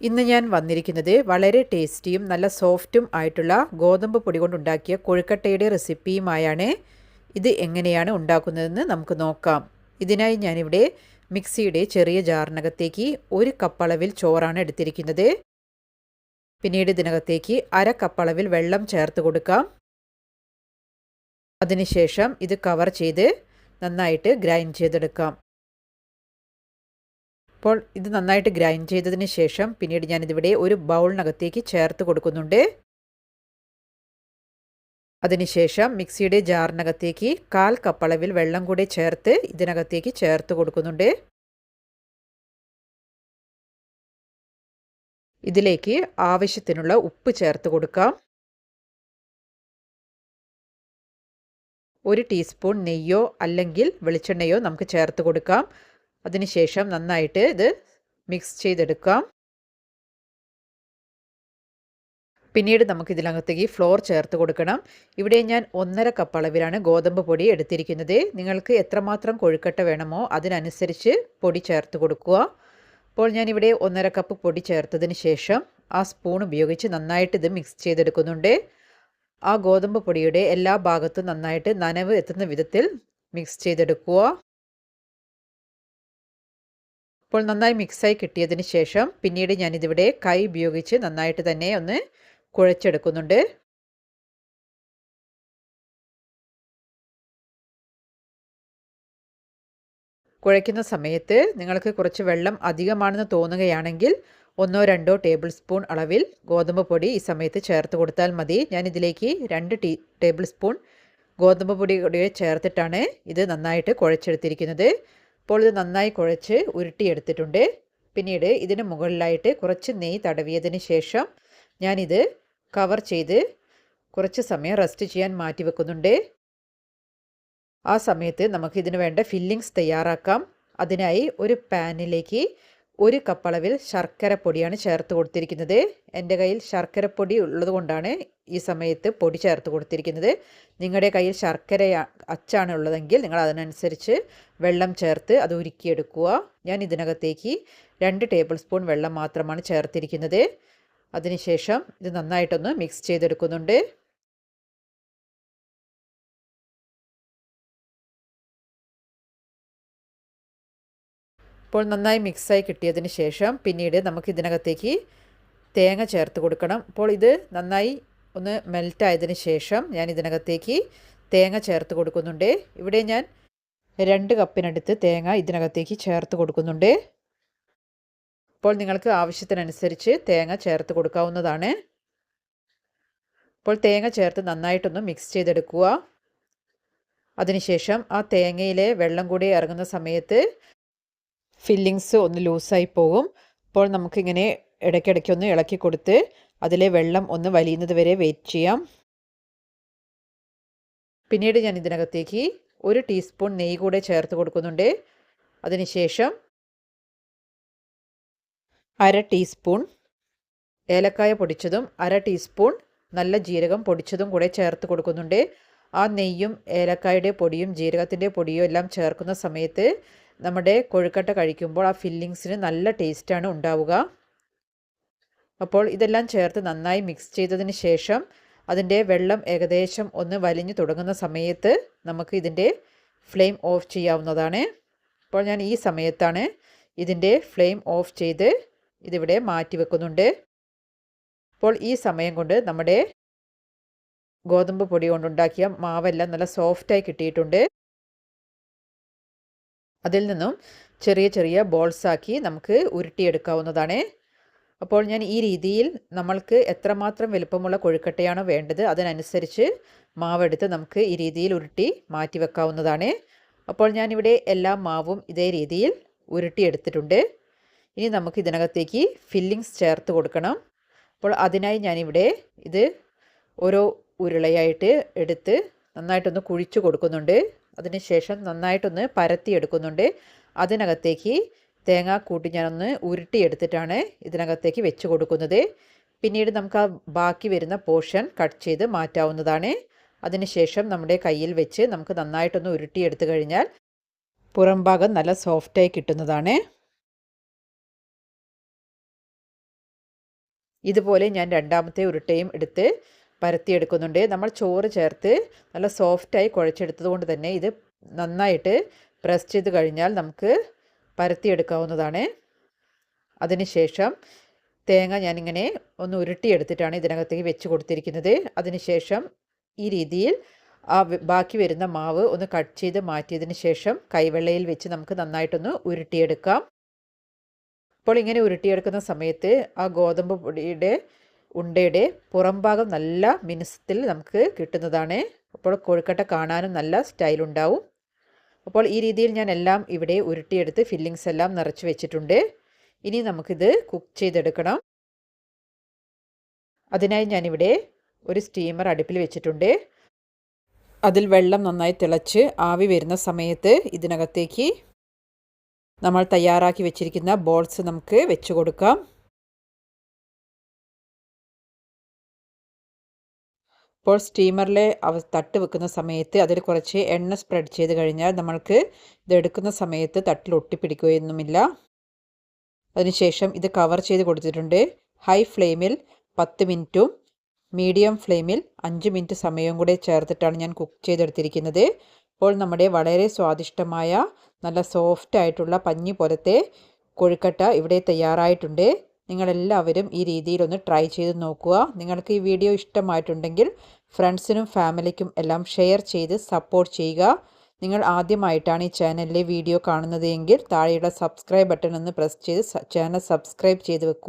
ഇന്ന് ഞാൻ വന്നിരിക്കുന്നത് വളരെ ടേസ്റ്റിയും നല്ല സോഫ്റ്റും ആയിട്ടുള്ള ഗോതമ്പ് പൊടി കൊണ്ടുണ്ടാക്കിയ കൊഴുക്കട്ടയുടെ റെസിപ്പിയുമായാണ്. ഇത് എങ്ങനെയാണ് ഉണ്ടാക്കുന്നതെന്ന് നമുക്ക് നോക്കാം. ഇതിനായി ഞാനിവിടെ മിക്സിയുടെ ചെറിയ ജാറിനകത്തേക്ക് 1 കപ്പ് അളവിൽ ചോറാണ് എടുത്തിരിക്കുന്നത്. പിന്നീട് ഇതിനകത്തേക്ക് 1/2 കപ്പ് അളവിൽ വെള്ളം ചേർത്ത് കൊടുക്കാം. അതിനുശേഷം ഇത് കവർ ചെയ്ത് നന്നായിട്ട് ഗ്രൈൻഡ് ചെയ്തെടുക്കാം. അപ്പോൾ ഇത് നന്നായിട്ട് ഗ്രൈൻഡ് ചെയ്തതിന് ശേഷം പിന്നീട് ഞാനിതിവിടെ ഒരു ബൗളിനകത്തേക്ക് ചേർത്ത് കൊടുക്കുന്നുണ്ട്. അതിനുശേഷം മിക്സിയുടെ ജാറിനകത്തേക്ക് 1/4 കപ്പ് അളവിൽ വെള്ളം കൂടി ചേർത്ത് ഇതിനകത്തേക്ക് ചേർത്ത് കൊടുക്കുന്നുണ്ട്. ഇതിലേക്ക് ആവശ്യത്തിനുള്ള ഉപ്പ് ചേർത്ത് കൊടുക്കാം. 1 ടീസ്പൂൺ നെയ്യോ അല്ലെങ്കിൽ വെളിച്ചെണ്ണയോ നമുക്ക് ചേർത്ത് കൊടുക്കാം. അതിനുശേഷം നന്നായിട്ട് ഇത് മിക്സ് ചെയ്തെടുക്കാം. പിന്നീട് നമുക്ക് ഇതിനകത്തേക്ക് ഫ്ലോർ ചേർത്ത് കൊടുക്കണം. ഇവിടെ ഞാൻ 1/2 കപ്പ് അളവിലാണ് ഗോതമ്പ് പൊടി എടുത്തിരിക്കുന്നത്. നിങ്ങൾക്ക് എത്രമാത്രം കൊഴുക്കട്ട വേണമോ അതിനനുസരിച്ച് പൊടി ചേർത്ത് കൊടുക്കുക. അപ്പോൾ ഞാനിവിടെ 1/2 കപ്പ് പൊടി ചേർത്തതിന് ശേഷം ആ സ്പൂൺ ഉപയോഗിച്ച് നന്നായിട്ട് ഇത് മിക്സ് ചെയ്തെടുക്കുന്നുണ്ട്. ആ ഗോതമ്പ് പൊടിയുടെ എല്ലാ ഭാഗത്തും നന്നായിട്ട് നനവ് എത്തുന്ന വിധത്തിൽ മിക്സ് ചെയ്തെടുക്കുക. അപ്പോൾ നന്നായി മിക്സായി കിട്ടിയതിന് ശേഷം പിന്നീട് ഞാനിതിവിടെ കൈ ഉപയോഗിച്ച് നന്നായിട്ട് തന്നെ ഒന്ന് കുഴച്ചെടുക്കുന്നുണ്ട്. കുഴയ്ക്കുന്ന സമയത്ത് നിങ്ങൾക്ക് കുറച്ച് വെള്ളം അധികമാണെന്ന് തോന്നുകയാണെങ്കിൽ 1-2 ടേബിൾ സ്പൂൺ അളവിൽ ഗോതമ്പ് പൊടി ഈ സമയത്ത് ചേർത്ത് കൊടുത്താൽ മതി. ഞാനിതിലേക്ക് 2 ടേബിൾ സ്പൂൺ ഗോതമ്പ് പൊടി കൂടി ചേർത്തിട്ടാണ് ഇത് നന്നായിട്ട് കുഴച്ചെടുത്തിരിക്കുന്നത്. അപ്പോൾ ഇത് നന്നായി കുഴച്ച് ഉരുട്ടിയെടുത്തിട്ടുണ്ട്. പിന്നീട് ഇതിന് മുകളിലായിട്ട് കുറച്ച് നെയ്യ് തടവിയതിന് ശേഷം ഞാനിത് കവർ ചെയ്ത് കുറച്ച് സമയം റെസ്റ്റ് ചെയ്യാൻ മാറ്റി വെക്കുന്നുണ്ട്. ആ സമയത്ത് നമുക്ക് ഇതിന് വേണ്ട ഫില്ലിങ്സ് തയ്യാറാക്കാം. അതിനായി ഒരു പാനിലേക്ക് 1 കപ്പ് അളവിൽ ശർക്കര പൊടിയാണ് ചേർത്ത് കൊടുത്തിരിക്കുന്നത്. എൻ്റെ കയ്യിൽ ശർക്കരപ്പൊടി ഉള്ളത് കൊണ്ടാണ് ഈ സമയത്ത് പൊടി ചേർത്ത് കൊടുത്തിരിക്കുന്നത്. നിങ്ങളുടെ കയ്യിൽ ശർക്കര അച്ചാണ് ഉള്ളതെങ്കിൽ നിങ്ങൾ അതിനനുസരിച്ച് വെള്ളം ചേർത്ത് അത് ഉരുക്കിയെടുക്കുക. ഞാൻ ഇതിനകത്തേക്ക് 2 ടേബിൾ സ്പൂൺ വെള്ളം മാത്രമാണ് ചേർത്തിരിക്കുന്നത്. അതിനുശേഷം ഇത് നന്നായിട്ടൊന്ന് മിക്സ് ചെയ്തെടുക്കുന്നുണ്ട്. ഇപ്പോൾ നന്നായി മിക്സായി കിട്ടിയതിന് ശേഷം പിന്നീട് നമുക്ക് ഇതിനകത്തേക്ക് തേങ്ങ ചേർത്ത് കൊടുക്കണം. അപ്പോൾ ഇത് നന്നായി ഒന്ന് മെൽറ്റായതിന് ശേഷം ഞാൻ ഇതിനകത്തേക്ക് തേങ്ങ ചേർത്ത് കൊടുക്കുന്നുണ്ട്. ഇവിടെ ഞാൻ 2 കപ്പിനടുത്ത് തേങ്ങ ഇതിനകത്തേക്ക് ചേർത്ത് കൊടുക്കുന്നുണ്ട്. അപ്പോൾ നിങ്ങൾക്ക് ആവശ്യത്തിനനുസരിച്ച് തേങ്ങ ചേർത്ത് കൊടുക്കാവുന്നതാണ്. അപ്പോൾ തേങ്ങ ചേർത്ത് നന്നായിട്ടൊന്ന് മിക്സ് ചെയ്തെടുക്കുക. അതിനുശേഷം ആ തേങ്ങയിലെ വെള്ളം കൂടി ഇറങ്ങുന്ന സമയത്ത് ഫില്ലിങ്സ് ഒന്ന് ലൂസായി പോകും. അപ്പോൾ നമുക്കിങ്ങനെ ഇടയ്ക്കിടയ്ക്കൊന്ന് ഇളക്കി കൊടുത്ത് അതിലെ വെള്ളം ഒന്ന് വലിയുന്നത് വരെ വെയിറ്റ് ചെയ്യാം. പിന്നീട് ഞാൻ ഇതിനകത്തേക്ക് 1 ടീസ്പൂൺ നെയ്യ് കൂടെ ചേർത്ത് കൊടുക്കുന്നുണ്ട്. അതിനുശേഷം 1/2 ടീസ്പൂൺ ഏലക്കായ പൊടിച്ചതും 1/2 ടീസ്പൂൺ നല്ല ജീരകം പൊടിച്ചതും കൂടെ ചേർത്ത് കൊടുക്കുന്നുണ്ട്. ആ നെയ്യും ഏലക്കായുടെ പൊടിയും ജീരകത്തിൻ്റെ പൊടിയും എല്ലാം ചേർക്കുന്ന സമയത്ത് നമ്മുടെ കൊഴുക്കട്ട കഴിക്കുമ്പോൾ ആ ഫില്ലിങ്സിന് നല്ല ടേസ്റ്റാണ് ഉണ്ടാവുക. അപ്പോൾ ഇതെല്ലാം ചേർത്ത് നന്നായി മിക്സ് ചെയ്തതിന് ശേഷം അതിൻ്റെ വെള്ളം ഏകദേശം ഒന്ന് വലിഞ്ഞു തുടങ്ങുന്ന സമയത്ത് നമുക്ക് ഇതിൻ്റെ ഫ്ലെയിം ഓഫ് ചെയ്യാവുന്നതാണ്. അപ്പോൾ ഞാൻ ഈ സമയത്താണ് ഇതിൻ്റെ ഫ്ലെയിം ഓഫ് ചെയ്ത് ഇതിവിടെ മാറ്റി വെക്കുന്നുണ്ട്. അപ്പോൾ ഈ സമയം കൊണ്ട് നമ്മുടെ ഗോതമ്പ് പൊടി കൊണ്ടുണ്ടാക്കിയ മാവെല്ലാം നല്ല സോഫ്റ്റായി കിട്ടിയിട്ടുണ്ട്. അതിൽ നിന്നും ചെറിയ ചെറിയ ബോൾസാക്കി നമുക്ക് ഉരുട്ടിയെടുക്കാവുന്നതാണ്. അപ്പോൾ ഞാൻ ഈ രീതിയിൽ നമ്മൾക്ക് എത്രമാത്രം വലുപ്പമുള്ള കൊഴുക്കട്ടയാണോ വേണ്ടത് അതിനനുസരിച്ച് മാവെടുത്ത് നമുക്ക് ഈ രീതിയിൽ ഉരുട്ടി മാറ്റി വെക്കാവുന്നതാണ്. അപ്പോൾ ഞാനിവിടെ എല്ലാ മാവും ഇതേ രീതിയിൽ ഉരുട്ടിയെടുത്തിട്ടുണ്ട്. ഇനി നമുക്ക് ഇതിനകത്തേക്ക് ഫില്ലിങ്സ് ചേർത്ത് കൊടുക്കണം. അപ്പോൾ അതിനായി ഞാനിവിടെ ഇത് ഓരോ ഉരുളയായിട്ട് എടുത്ത് നന്നായിട്ടൊന്ന് കുഴിച്ചു കൊടുക്കുന്നുണ്ട്. അതിനുശേഷം നന്നായിട്ടൊന്ന് പരത്തിയെടുക്കുന്നുണ്ട്. അതിനകത്തേക്ക് തേങ്ങാക്കൂട്ടി ഞാനൊന്ന് ഉരുട്ടിയെടുത്തിട്ടാണ് ഇതിനകത്തേക്ക് വെച്ച് കൊടുക്കുന്നത്. പിന്നീട് നമുക്ക് ആ ബാക്കി വരുന്ന പോർഷൻ കട്ട് ചെയ്ത് മാറ്റാവുന്നതാണ്. അതിനുശേഷം നമ്മുടെ കയ്യിൽ വെച്ച് നമുക്ക് നന്നായിട്ടൊന്ന് ഉരുട്ടിയെടുത്ത് കഴിഞ്ഞാൽ പുറം ഭാഗം നല്ല സോഫ്റ്റായി കിട്ടുന്നതാണ്. ഇതുപോലെ ഞാൻ രണ്ടാമത്തെ ഉരുട്ടയും എടുത്ത് പരത്തിയെടുക്കുന്നുണ്ട്. നമ്മൾ ചോറ് ചേർത്ത് നല്ല സോഫ്റ്റായി കുഴച്ചെടുത്തത് കൊണ്ട് തന്നെ ഇത് നന്നായിട്ട് പ്രസ് ചെയ്ത് കഴിഞ്ഞാൽ നമുക്ക് പരത്തിയെടുക്കാവുന്നതാണ്. അതിനുശേഷം തേങ്ങ ഞാനിങ്ങനെ ഒന്ന് ഉരുട്ടിയെടുത്തിട്ടാണ് ഇതിനകത്തേക്ക് വെച്ച് കൊടുത്തിരിക്കുന്നത്. അതിനുശേഷം ഈ രീതിയിൽ ബാക്കി വരുന്ന മാവ് ഒന്ന് കട്ട് ചെയ്ത് മാറ്റിയതിന് ശേഷം കൈവെള്ളയിൽ വെച്ച് നമുക്ക് നന്നായിട്ടൊന്ന് ഉരുട്ടിയെടുക്കാം. അപ്പോൾ ഇങ്ങനെ ഉരുട്ടിയെടുക്കുന്ന സമയത്ത് ആ ഗോതമ്പ് പൊടിയുടെ ഉണ്ടയുടെ പുറം ഭാഗം നല്ല മിനുസത്തിൽ നമുക്ക് കിട്ടുന്നതാണ്. അപ്പോൾ കൊഴുക്കട്ട കാണാനും നല്ല സ്റ്റൈലുണ്ടാവും. അപ്പോൾ ഈ രീതിയിൽ ഞാൻ എല്ലാം ഇവിടെ ഉരുട്ടിയെടുത്ത് ഫില്ലിങ്സ് എല്ലാം നിറച്ച് വെച്ചിട്ടുണ്ട്. ഇനി നമുക്കിത് കുക്ക് ചെയ്തെടുക്കണം. അതിനായി ഞാനിവിടെ ഒരു സ്റ്റീമർ അടുപ്പിൽ വെച്ചിട്ടുണ്ട്. അതിൽ വെള്ളം നന്നായി തിളച്ച് ആവി വരുന്ന സമയത്ത് ഇതിനകത്തേക്ക് നമ്മൾ തയ്യാറാക്കി വെച്ചിരിക്കുന്ന ബോൾസ് നമുക്ക് വെച്ച് കൊടുക്കാം. ഇപ്പോൾ സ്റ്റീമറിലെ തട്ട് വെക്കുന്ന സമയത്ത് അതിൽ കുറച്ച് എണ്ണ സ്പ്രെഡ് ചെയ്ത് കഴിഞ്ഞാൽ നമ്മൾക്ക് ഇതെടുക്കുന്ന സമയത്ത് തട്ടിൽ ഒട്ടിപ്പിടിക്കുകയൊന്നുമില്ല. അതിനുശേഷം ഇത് കവർ ചെയ്ത് കൊടുത്തിട്ടുണ്ട്. ഹൈ ഫ്ലെയിമിൽ 10 മിനിറ്റും മീഡിയം ഫ്ലെയിമിൽ 5 മിനിറ്റ് സമയവും കൂടെ ചേർത്തിട്ടാണ് ഞാൻ കുക്ക് ചെയ്തെടുത്തിരിക്കുന്നത്. അപ്പോൾ നമ്മുടെ വളരെ സ്വാദിഷ്ടമായ നല്ല സോഫ്റ്റ് ആയിട്ടുള്ള പഞ്ഞി പോലത്തെ കൊഴുക്കട്ട ഇവിടെ തയ്യാറായിട്ടുണ്ട്. നിങ്ങളെല്ലാവരും ഈ രീതിയിലൊന്ന് ട്രൈ ചെയ്ത് നോക്കുക. നിങ്ങൾക്ക് ഈ വീഡിയോ ഇഷ്ടമായിട്ടുണ്ടെങ്കിൽ ഫ്രണ്ട്സിനും ഫാമിലിക്കും എല്ലാം ഷെയർ ചെയ്ത് സപ്പോർട്ട് ചെയ്യുക. നിങ്ങൾ ആദ്യമായിട്ടാണ് ഈ ചാനലിലെ വീഡിയോ കാണുന്നത് എങ്കിൽ താഴെയുള്ള സബ്സ്ക്രൈബ് ബട്ടൺ ഒന്ന് പ്രസ് ചെയ്ത് ചാനൽ സബ്സ്ക്രൈബ് ചെയ്ത് വെക്കുക.